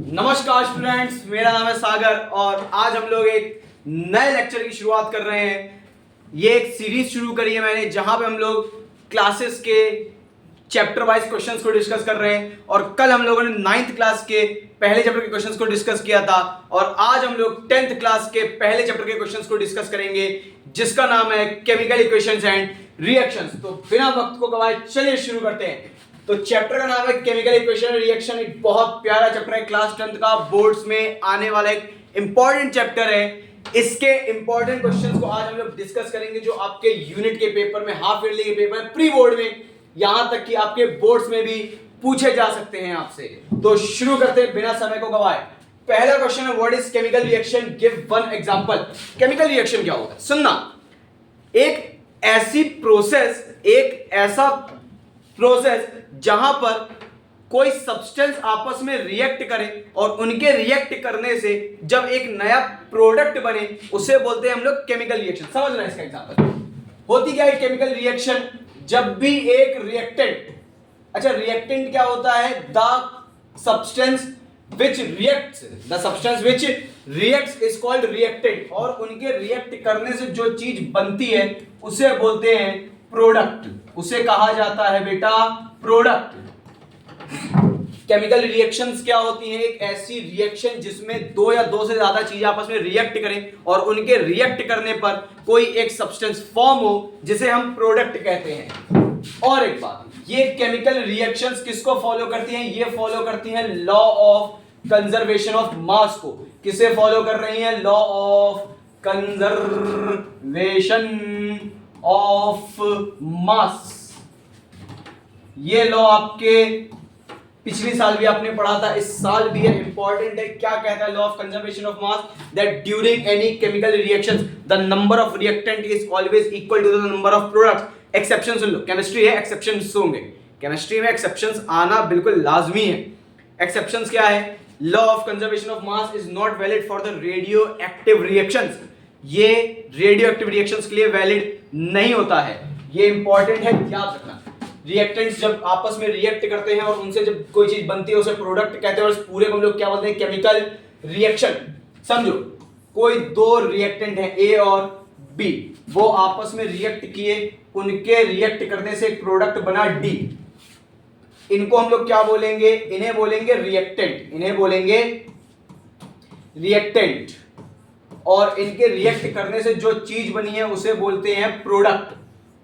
नमस्कार स्टूडेंट्स, मेरा नाम है सागर और आज हम लोग एक नए लेक्चर की शुरुआत कर रहे हैं। ये एक सीरीज शुरू करी है मैंने जहां पे हम लोग क्लासेस के चैप्टर वाइज क्वेश्चंस को डिस्कस कर रहे हैं और कल हम लोगों ने 9th क्लास के पहले चैप्टर के क्वेश्चंस को डिस्कस किया था और आज हम लोग 10th क्लास के पहले चैप्टर के क्वेश्चंस को डिस्कस करेंगे जिसका नाम है केमिकल इक्वेशंस एंड रिएक्शंस। तो बिना वक्त को गवाए चलिए शुरू करते हैं। तो चैप्टर का नाम है केमिकल इक्वेशन रिएक्शन। एक बहुत प्यारा चैप्टर है, क्लास 10th का बोर्ड्स में आने वाला एक इंपॉर्टेंट चैप्टर है। इसके इंपॉर्टेंट क्वेश्चंस को आज हम लोग डिस्कस करेंगे जो आपके यूनिट के पेपर में, हाफ ईयरली के पेपर, प्री बोर्ड में, यहां तक कि आपके बोर्ड्स में भी पूछे जा सकते हैं आपसे। तो शुरू करते हैं बिना समय को गवाए। पहला क्वेश्चन है what is chemical reaction, give one example. Chemical reaction क्या होता है? सुनना, एक ऐसी प्रोसेस, एक ऐसा प्रोसेस जहां पर कोई सब्सटेंस आपस में रिएक्ट करे और उनके रिएक्ट करने से जब एक नया प्रोडक्ट बने उसे बोलते हैं हम लोग केमिकल रिएक्शन। समझ रहे हैं इसका एग्जांपल? होती क्या है केमिकल रिएक्शन? जब भी एक रिएक्टेंट, अच्छा रिएक्टेंट क्या होता है? The substance which reacts is called reactant, और उनके रिएक्ट करने से जो चीज बनती है उसे बोलते हैं प्रोडक्ट। उसे कहा जाता है बेटा प्रोडक्ट। केमिकल रिएक्शंस क्या होती हैं? एक ऐसी रिएक्शन जिसमें दो या दो से ज्यादा चीजें आपस में रिएक्ट करें और उनके रिएक्ट करने पर कोई एक सब्सटेंस फॉर्म हो जिसे हम प्रोडक्ट कहते हैं। और एक बात, ये केमिकल रिएक्शंस किसको फॉलो करती हैं? ये फॉलो करती हैं लॉ ऑफ कंजर्वेशन ऑफ मास को। किसे फॉलो कर रही हैं? लॉ ऑफ कंजर्वेशन ऑफ मास। ये लॉ आपके पिछले साल भी आपने पढ़ा था, इस साल भी है, इंपॉर्टेंट है। क्या कहता है law of conservation of mass? That during any chemical reactions the number of reactant is always equal to the number of products. Exception सुन लो, केमिस्ट्री है, एक्सेप्शंस होंगे। केमिस्ट्री में एक्सेप्शंस आना बिल्कुल लाजमी है। एक्सेप्शंस क्या है? Law of conservation of mass is not valid for the radio active reactions. ये रेडियो एक्टिव रिएक्शंस के लिए वैलिड नहीं होता है। ये इंपॉर्टेंट है, याद रखना। रिएक्टेंट्स जब आपस में रिएक्ट करते हैं और उनसे जब कोई चीज बनती है उसे प्रोडक्ट कहते हैं और इस पूरे को हम लोग क्या बोलते हैं? Chemical reaction. समझो, कोई दो रिएक्टेंट हैं ए और बी, वो आपस में रिएक्ट किए, उनके रिएक्ट करने से एक प्रोडक्ट बना डी। इनको हम लोग क्या बोलेंगे? इन्हें बोलेंगे रिएक्टेंट। इन्हें बोलेंगे रिएक्टेंट। और इनके रिएक्ट करने से जो चीज बनी है उसे बोलते हैं प्रोडक्ट।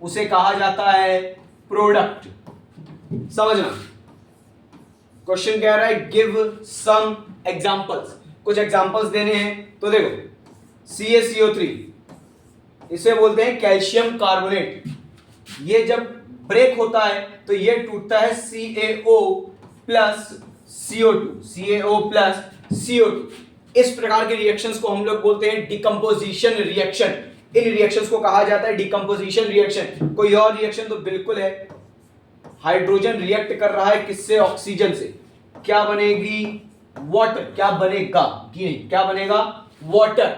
उसे कहा जाता है प्रोडक्ट। समझना, क्वेश्चन कह रहा है गिव सम एग्जांपल्स। कुछ एग्जांपल्स देने हैं। तो देखो, CaCO3 इसे बोलते हैं कैल्शियम कार्बोनेट। ये जब ब्रेक होता है तो ये टूटता है CaO प्लस CO2। इस प्रकार के रिएक्शंस को हम लोग बोलते हैं डिकम्पोजिशन रिएक्शन। इन रिएक्शंस को कहा जाता है डिकम्पोजिशन रिएक्शन। कोई और रिएक्शन तो बिल्कुल है, हाइड्रोजन रिएक्ट कर रहा है किससे? ऑक्सीजन से। क्या बनेगी? वाटर। क्या बनेगा? क्या बनेगा? वाटर।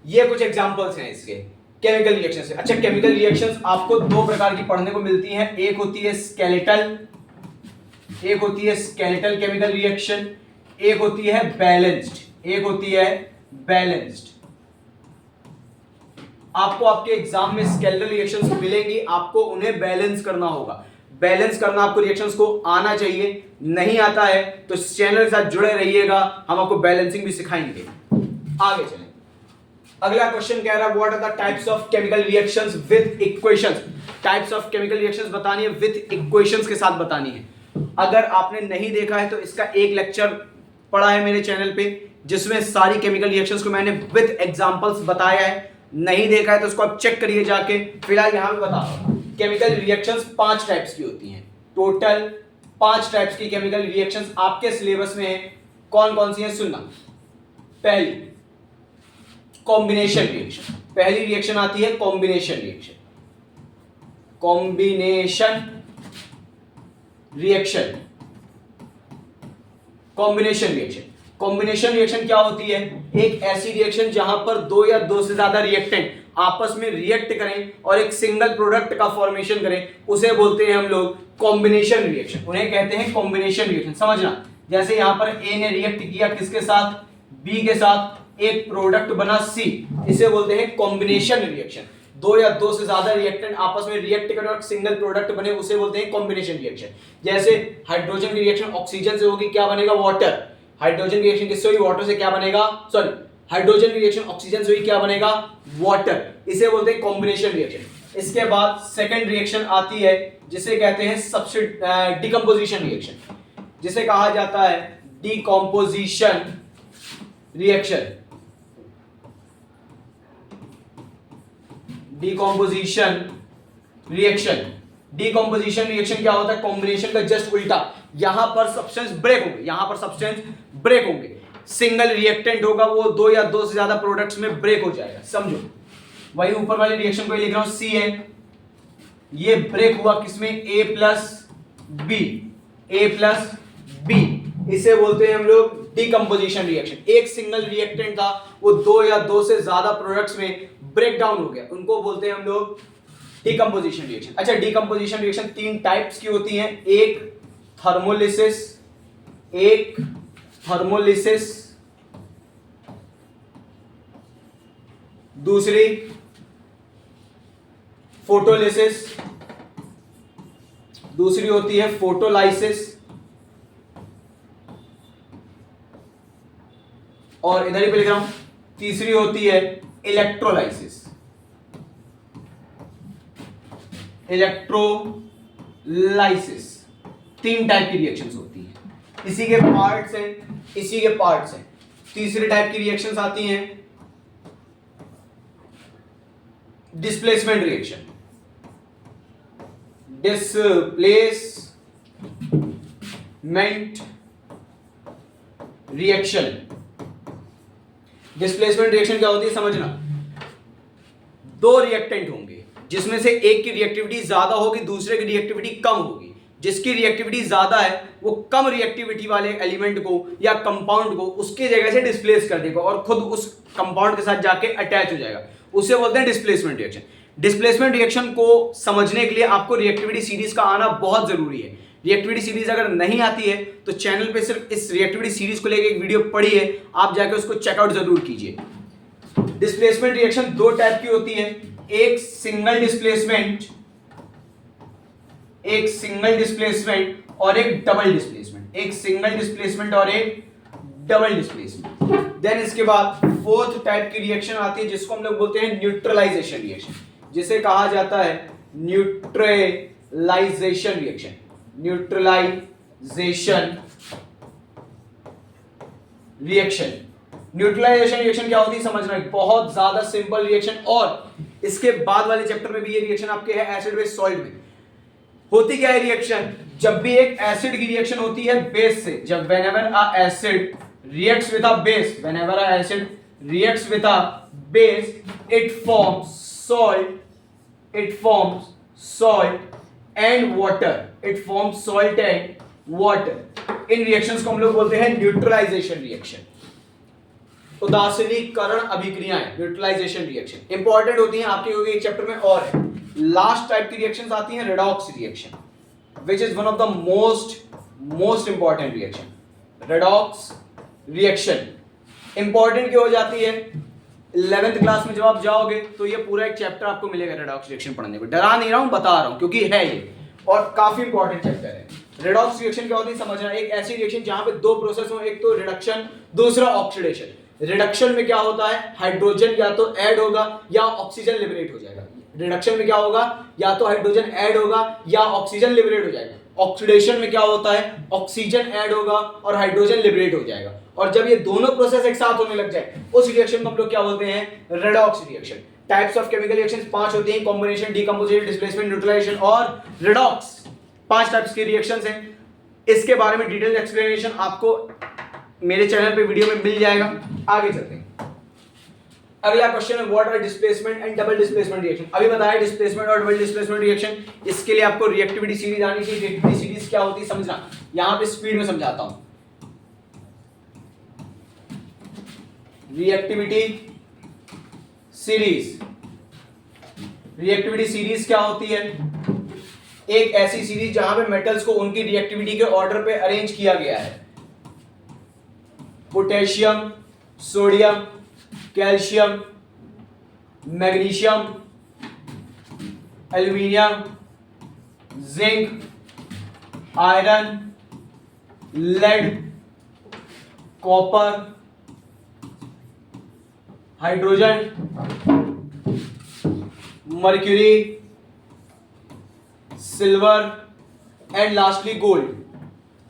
ये कुछ एग्जांपल्स हैं इसके केमिकल रिएक्शन से। अच्छा, केमिकल रिएक्शंस आपको दो प्रकार की पढ़ने को मिलती हैं। एक होती है स्केलेटल, केमिकल रिएक्शन। एक होती है बैलेंस्ड। आपको आपके एग्जाम में स्केलेटल रिएक्शंस मिलेंगी, आपको उन्हें बैलेंस करना होगा। बैलेंस करना आपको रिएक्शंस को आना चाहिए। नहीं आता है तो इस चैनल के साथ जुड़े रहिएगा, हम आपको बैलेंसिंग भी सिखाएंगे। आगे चलें। अगला क्वेश्चन कह रहा है what are the types of chemical reactions with equations. Types of chemical reactions बतानी है, विद इक्वेशंस के साथ बतानी है। अगर आपने नहीं देखा है तो इसका एक लेक्चर पढ़ा है मेरे चैनल पे जिसमें सारी केमिकल रिएक्शंस को मैंने विद एग्जांपल्स बताया है। नहीं देखा है तो उसको आप चेक करिए जाके। फिलहाल यहां पे बता रहा हूं, केमिकल रिएक्शंस 5 टाइप्स की होती हैं। टोटल 5 टाइप्स की केमिकल रिएक्शंस आपके सिलेबस में है। कौन कौन सी हैं? सुनना। पहली कॉम्बिनेशन रिएक्शन। पहली रिएक्शन आती है कॉम्बिनेशन रिएक्शन। कॉम्बिनेशन रिएक्शन क्या होती है? एक ऐसी रिएक्शन जहां पर दो या दो से ज्यादा रिएक्टेंट आपस में रिएक्ट करें और एक सिंगल प्रोडक्ट का फॉर्मेशन करें, उसे बोलते हैं हम लोग कॉम्बिनेशन रिएक्शन। उन्हें कहते हैं कॉम्बिनेशन रिएक्शन। समझना, जैसे यहां पर ए ने रिएक्ट किया किसके साथ, बी के साथ, एक प्रोडक्ट बना सी, इसे बोलते हैं कॉम्बिनेशन रिएक्शन। दो या दो से ज्यादा रिएक्टेंट आपस में रिएक्ट कर और सिंगल प्रोडक्ट बने, उसे बोलते हैं कॉम्बिनेशन रिएक्शन। जैसे हाइड्रोजन की रिएक्शन ऑक्सीजन से होगी, क्या बनेगा, वाटर। हाइड्रोजन रिएक्शन किससे हुई, वाटर से, क्या बनेगा, सॉरी हाइड्रोजन रिएक्शन ऑक्सीजन से हुई, क्या बनेगा, वाटर। इसे बोलते हैं कॉम्बिनेशन रिएक्शन। इसके बाद सेकंड रिएक्शन आती है जिसे कहते हैं डिकम्पोजिशन रिएक्शन, जिसे कहा जाता है decomposition reaction. Decomposition reaction, decomposition reaction क्या होता है, कॉम्बिनेशन का जस्ट उल्टा। यहां पर सब्सटेंस ब्रेक होंगे, यहां पर सब्सटेंस ब्रेक होंगे, सिंगल रिएक्टेंट होगा वो दो या दो से ज्यादा प्रोडक्ट्स में ब्रेक हो जाएगा, समझो। वही ऊपर वाले रिएक्शन को लिख रहा हूं, सी है, ये ब्रेक हुआ किसमें, ए प्लस बी, ए प्लस बी, इसे बोलते हैं हम लोग डिकम्पोजिशन रिएक्शन। एक सिंगल रिएक्टेंट था, वो दो या दो से ज्यादा प्रोडक्ट्स में ब्रेक डाउन हो गया, उनको बोलते हैं हम लोग डिकम्पोजिशन रिएक्शन। अच्छा, डिकम्पोजिशन रिएक्शन तीन टाइप्स की होती हैं, एक थर्मोलिसिस, दूसरी फोटोलिसिस, दूसरी होती है फोटोलाइसिस, और इधर ही पे लिख रहा हूं तीसरी होती है इलेक्ट्रोलाइसिस। इलेक्ट्रोलाइसिस तीन टाइप की रिएक्शंस होती हैं, इसी के पार्ट्स हैं। तीसरी टाइप की रिएक्शंस आती हैं displacement reaction, displacement reaction. Displacement reaction क्या होती है, समझना। दो रिएक्टेंट होंगे जिसमें से एक की रिएक्टिविटी ज्यादा होगी, दूसरे की रिएक्टिविटी कम होगी। जिसकी रिएक्टिविटी ज्यादा है वो कम रिएक्टिविटी वाले एलिमेंट को या कंपाउंड को उसकी जगह से डिस्प्लेस कर देगा और खुद उस कंपाउंड के साथ जाके अटैच हो जाएगा, उसे बोलते हैं डिस्प्लेसमेंट रिएक्शन। डिस्प्लेसमेंट रिएक्शन को समझने के लिए आपको रिएक्टिविटी सीरीज का आना बहुत जरूरी है। रिएक्टिविटी सीरीज अगर नहीं आती है तो चैनल पे सिर्फ इस रिएक्टिविटी सीरीज को लेकर एक वीडियो पड़ी है, आप जाके उसको चेकआउट जरूर कीजिए। डिस्प्लेसमेंट रिएक्शन दो टाइप की होती है, एक सिंगल डिस्प्लेसमेंट और एक डबल डिस्प्लेसमेंट। एक सिंगल डिस्प्लेसमेंट और एक डबल डिस्प्लेसमेंट। देन इसके बाद फोर्थ टाइप की रिएक्शन आती है जिसको हम लोग बोलते हैं न्यूट्रलाइजेशन रिएक्शन, जिसे कहा जाता है न्यूट्रलाइजेशन रिएक्शन। न्यूट्रलाइजेशन रिएक्शन क्या होती है समझना, बहुत ज्यादा सिंपल रिएक्शन। और इसके बाद वाले चैप्टर में भी ये रिएक्शन आपके है एसिड बेस सॉल्ट में। होती क्या है रिएक्शन, जब भी एक एसिड की रिएक्शन होती है बेस से, जब whenever a acid reacts with a base, whenever a acid reacts with a base, it forms salt and water, in reactions को हम लोग बोलते हैं न्यूट्रलाइजेशन रिएक्शन। उदासीनीकरण अभिक्रियाएं, न्यूट्रलाइजेशन रिएक्शन इंपॉर्टेंट होती हैं आपके, क्योंकि एक चैप्टर में और है। लास्ट टाइप की रिएक्शंस आती हैं redox reaction, which is one of the most important reaction। Redox reaction important क्यों हो जाती है, 11th क्लास में जब आप जाओगे तो ये पूरा एक चैप्टर आपको मिलेगा रेडॉक्स रिएक्शन पढ़ने को। डरा नहीं रहा हूं, बता रहा हूं क्योंकि है ये और काफी इंपॉर्टेंट चैप्टर है। रेडॉक्स रिएक्शन क्या होती है समझना, एक ऐसी रिएक्शन जहां पे दो प्रोसेस हो, एक तो रिडक्शन, दूसरा ऑक्सीडेशन। रिडक्शन में क्या होता है, हाइड्रोजन या तो ऐड होगा या ऑक्सीजन लिबरेट हो जाएगा। रिडक्शन में क्या होगा, या तो हाइड्रोजन ऐड होगा या ऑक्सीजन लिबरेट हो जाएगा। ऑक्सीडेशन में क्या होता है, ऑक्सीजन ऐड होगा और हाइड्रोजन लिबरेट हो जाएगा। और जब ये दोनों प्रोसेस एक साथ होने लग जाए उस रिएक्शन को हम लोग क्या बोलते हैं, redox reaction. Types of chemical reactions 5 होती हैं, कॉम्बिनेशन, डिकम्पोजिशन, डिस्प्लेसमेंट, न्यूट्रलाइजेशन और रेडॉक्स। 5 टाइप्स के रिएक्शंस हैं। इसके बारे में डिटेल एक्सप्लेनेशन आपको मेरे चैनल पे वीडियो में मिल जाएगा। आगे चलते हैं। अगला क्वेश्चन है what are displacement and double displacement reaction. अभी बताया डिस्प्लेसमेंट और डबल डिस्प्लेसमेंट रिएक्शन। इसके लिए आपको रिएक्टिविटी सीरीज आनी चाहिए। रिएक्टिविटी सीरीज क्या होती है समझना, यहां पे स्पीड में समझाता हूं। रिएक्टिविटी सीरीज क्या होती है, एक ऐसी सीरीज जहां पे मेटल्स को उनकी रिएक्टिविटी के ऑर्डर पे अरेंज किया गया है। Potassium, sodium, calcium, magnesium, aluminium, zinc, iron, lead, copper, hydrogen, mercury, silver and lastly gold.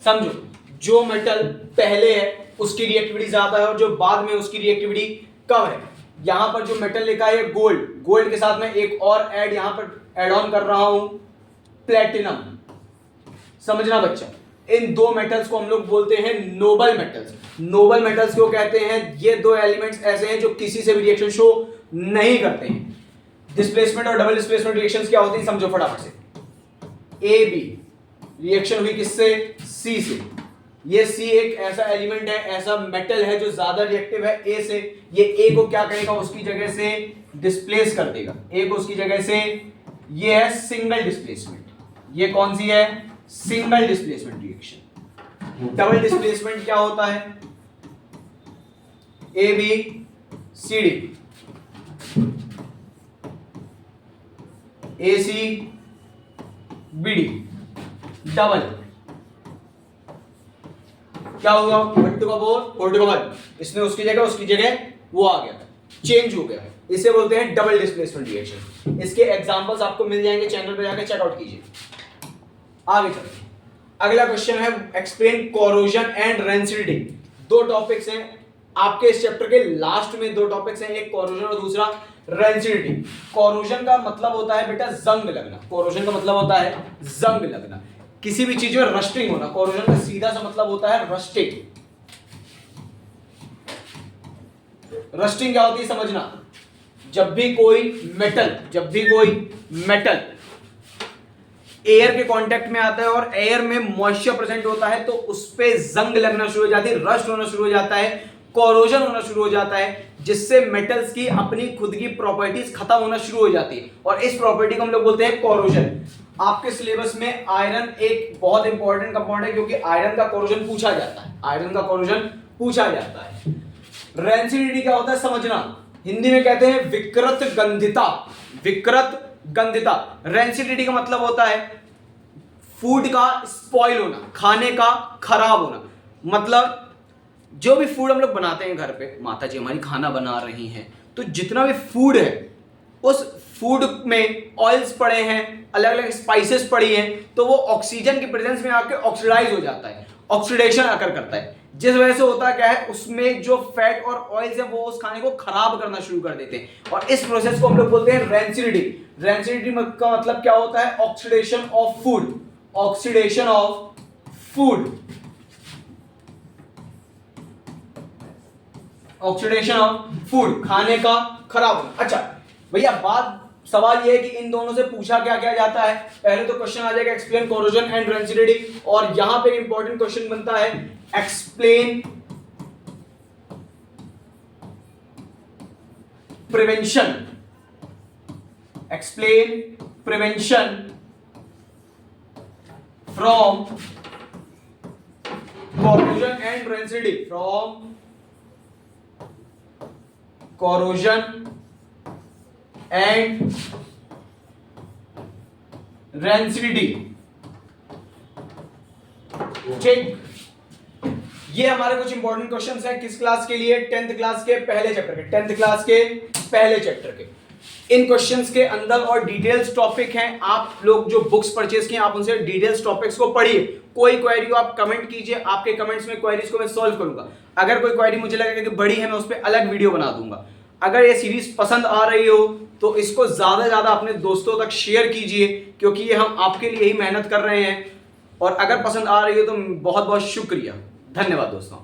समझो, जो मेटल पहले है उसकी रिएक्टिविटी ज्यादा है और जो बाद में उसकी रिएक्टिविटी कम है। यहां पर जो मेटल लिखा है गोल्ड, गोल्ड के साथ में एक और ऐड यहां पर ऐड ऑन कर रहा हूं, प्लेटिनम। समझना बच्चा, इन दो मेटल्स को हम लोग बोलते हैं नोबल मेटल्स। नोबल मेटल्स को कहते हैं, ये दो एलिमेंट्स ऐसे हैं जो किसी से भी रिएक्शन शो नहीं करते हैं। डिस्प्लेसमेंट और डबल डिस्प्लेसमेंट रिएक्शंस क्या होती हैं समझो फटाफट से। ए बी रिएक्शन हुई किससे? सी से। ये सी एक ऐसा एलिमेंट है, ऐसा मेटल है जो ज्यादा रिएक्टिव है ए से। ये ए को क्या करेगा? उसकी जगह से डिस्प्लेस कर देगा। ए को उसकी जगह से, ये है सिंगल डिस्प्लेसमेंट। ये कौन सी है? Single displacement reaction. Double displacement क्या होता है? A B C D, A C B D, double. क्या होगा? बट्टू का बोर फोर्टू का बल, इसने उसकी जगह वो आ गया, चेंज हो गया। इसे बोलते हैं डबल डिस्प्लेसमेंट रिएक्शन। इसके एग्जांपल्स आपको मिल जाएंगे, चैनल पे जाकर चेकआउट कीजिए। आगे चलते हैं, अगला क्वेश्चन है एक्सप्लेन कोरोजन एंड रेंसिडिटी। दो टॉपिक्स हैं आपके इस चैप्टर के, लास्ट में दो टॉपिक्स हैं, एक कोरोजन और दूसरा रेंसिडिटी। कोरोजन का मतलब होता है बेटा जंग लगना। कोरोजन का मतलब होता है जंग लगना, किसी भी चीज में रस्टिंग होना। कोरोजन का सीधा सा मतलब होता है रस्टिंग। रस्टिंग क्या होती है समझना, जब भी कोई मेटल एयर के कांटेक्ट में आता है और एयर में मॉइस्चर प्रेजेंट होता है तो उस पे जंग लगना शुरू हो जाती है, रस्ट होना शुरू हो जाता है, कोरोजन होना शुरू हो जाता है, जिससे मेटल्स की अपनी खुद की प्रॉपर्टीज खत्म होना शुरू हो जाती है और इस प्रॉपर्टी को हम लोग बोलते हैं कोरोजन। आपके सिलेबस में आयरन एक बहुत इंपॉर्टेंट कंपाउंड है क्योंकि आयरन का कोरोजन पूछा जाता है। रेंसिडिटी क्या होता है समझना, हिंदी में कहते हैं विकृत गंधिता। रेंसिडिटी का मतलब होता है फूड का स्पॉइल होना, खाने का खराब होना। मतलब जो भी फूड हम लोग बनाते हैं घर पे, माता जी हमारी खाना बना रही हैं, तो जितना भी फूड है उस फूड में ऑयल्स पड़े हैं, अलग अलग स्पाइसेस पड़ी हैं, तो वो ऑक्सीजन की प्रेजेंस में आके ऑक्सीडाइज हो जाता है, ऑक्सीडेशन आकर करता है, जिस वजह से होता क्या है उसमें जो फैट और ऑयल्स है वो उस खाने को खराब करना शुरू कर देते हैं और इस प्रोसेस को हम लोग बोलते हैं रेंसिडिटी। रेंसिडिटी का मतलब क्या होता है? ऑक्सीडेशन ऑफ फूड, खाने का खराब होना। अच्छा भैया, सवाल यह है कि इन दोनों से पूछा क्या क्या जाता है। पहले तो क्वेश्चन आ जाएगा एक्सप्लेन कोरोजन एंड रेंसिडिटी, और यहां पे इंपॉर्टेंट क्वेश्चन बनता है explain prevention from corrosion and rancidity, ठीक। ये हमारे कुछ इंपॉर्टेंट क्वेश्चंस हैं किस क्लास के लिए? 10th क्लास के पहले चैप्टर के। इन क्वेश्चंस के अंदर और डिटेल्स टॉपिक हैं, आप लोग जो बुक्स परचेज किए आप उनसे डिटेल्स टॉपिक्स को पढ़िए। कोई क्वेरी हो आप कमेंट कीजिए, आपके कमेंट्स में क्वेरीज को मैं सॉल्व करूंगा। अगर कोई क्वेरी मुझे लगेगा कि बड़ी है मैं उस पर अलग वीडियो बना दूंगा। अगर ये सीरीज पसंद आ रही हो तो इसको ज्यादा से ज्यादा अपने दोस्तों तक शेयर कीजिए, क्योंकि ये हम आपके लिए ही मेहनत कर रहे हैं। और अगर पसंद आ रही है तो बहुत बहुत शुक्रिया, धन्यवाद दोस्तों।